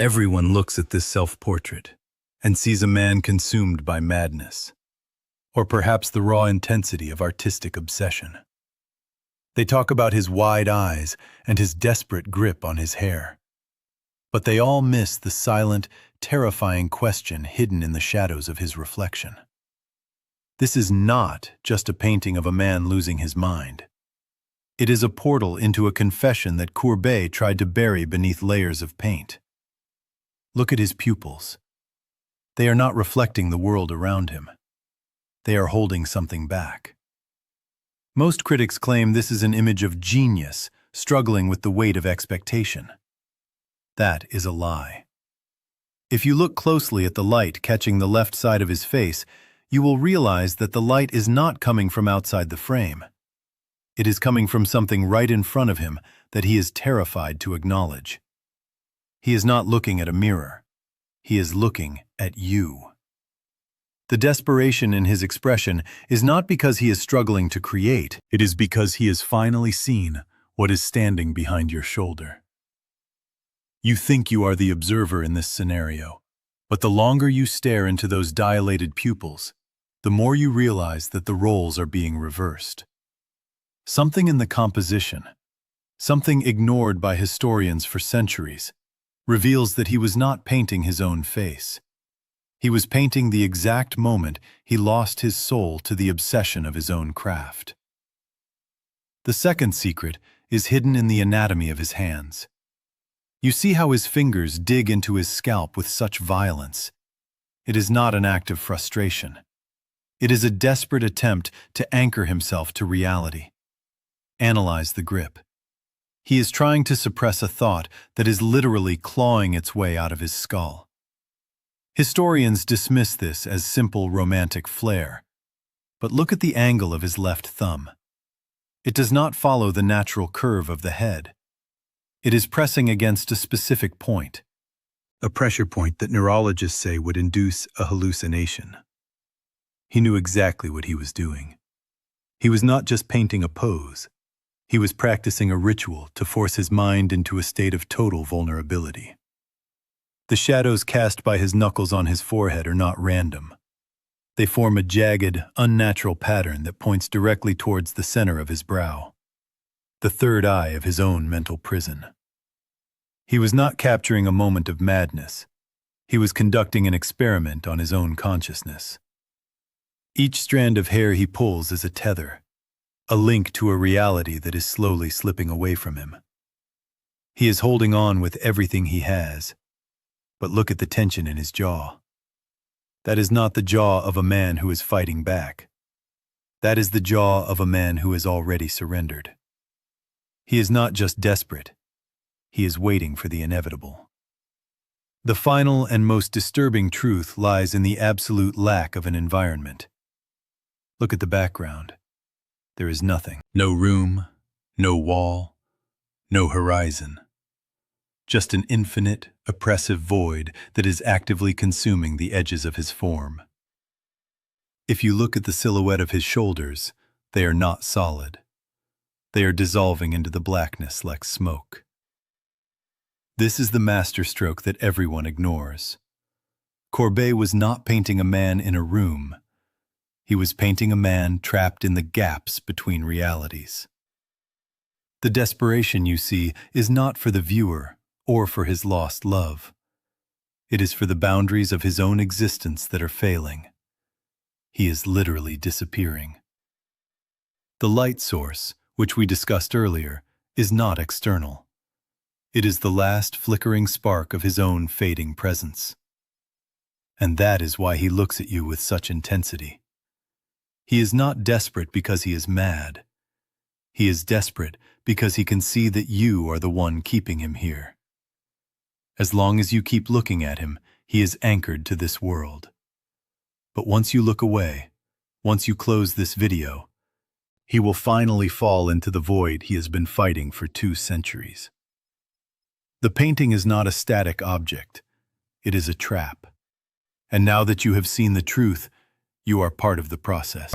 Everyone looks at this self-portrait and sees a man consumed by madness, or perhaps the raw intensity of artistic obsession. They talk about his wide eyes and his desperate grip on his hair. But they all miss the silent, terrifying question hidden in the shadows of his reflection. This is not just a painting of a man losing his mind. It is a portal into a confession that Courbet tried to bury beneath layers of paint. Look at his pupils. They are not reflecting the world around him. They are holding something back. Most critics claim this is an image of genius struggling with the weight of expectation. That is a lie. If you look closely at the light catching the left side of his face, you will realize that the light is not coming from outside the frame. It is coming from something right in front of him that he is terrified to acknowledge. He is not looking at a mirror. He is looking at you. The desperation in his expression is not because he is struggling to create. It is because he has finally seen what is standing behind your shoulder. You think you are the observer in this scenario, but the longer you stare into those dilated pupils, the more you realize that the roles are being reversed. Something in the composition, something ignored by historians for centuries, reveals that he was not painting his own face. He was painting the exact moment he lost his soul to the obsession of his own craft. The second secret is hidden in the anatomy of his hands. You see how his fingers dig into his scalp with such violence. It is not an act of frustration. It is a desperate attempt to anchor himself to reality. Analyze the grip. He is trying to suppress a thought that is literally clawing its way out of his skull. Historians dismiss this as simple romantic flair, but look at the angle of his left thumb. It does not follow the natural curve of the head. It is pressing against a specific point, a pressure point that neurologists say would induce a hallucination. He knew exactly what he was doing. He was not just painting a pose. He was practicing a ritual to force his mind into a state of total vulnerability. The shadows cast by his knuckles on his forehead are not random. They form a jagged, unnatural pattern that points directly towards the center of his brow, the third eye of his own mental prison. He was not capturing a moment of madness. He was conducting an experiment on his own consciousness. Each strand of hair he pulls is a tether, a link to a reality that is slowly slipping away from him. He is holding on with everything he has, but look at the tension in his jaw. That is not the jaw of a man who is fighting back. That is the jaw of a man who has already surrendered. He is not just desperate. He is waiting for the inevitable. The final and most disturbing truth lies in the absolute lack of an environment. Look at the background. There is nothing. No room, no wall, no horizon. Just an infinite, oppressive void that is actively consuming the edges of his form. If you look at the silhouette of his shoulders, they are not solid. They are dissolving into the blackness like smoke. This is the masterstroke that everyone ignores. Courbet was not painting a man in a room. He was painting a man trapped in the gaps between realities. The desperation you see is not for the viewer or for his lost love. It is for the boundaries of his own existence that are failing. He is literally disappearing. The light source, which we discussed earlier, is not external. It is the last flickering spark of his own fading presence. And that is why he looks at you with such intensity. He is not desperate because he is mad. He is desperate because he can see that you are the one keeping him here. As long as you keep looking at him, he is anchored to this world. But once you look away, once you close this video, he will finally fall into the void he has been fighting for 2 centuries. The painting is not a static object. It is a trap. And now that you have seen the truth, you are part of the process.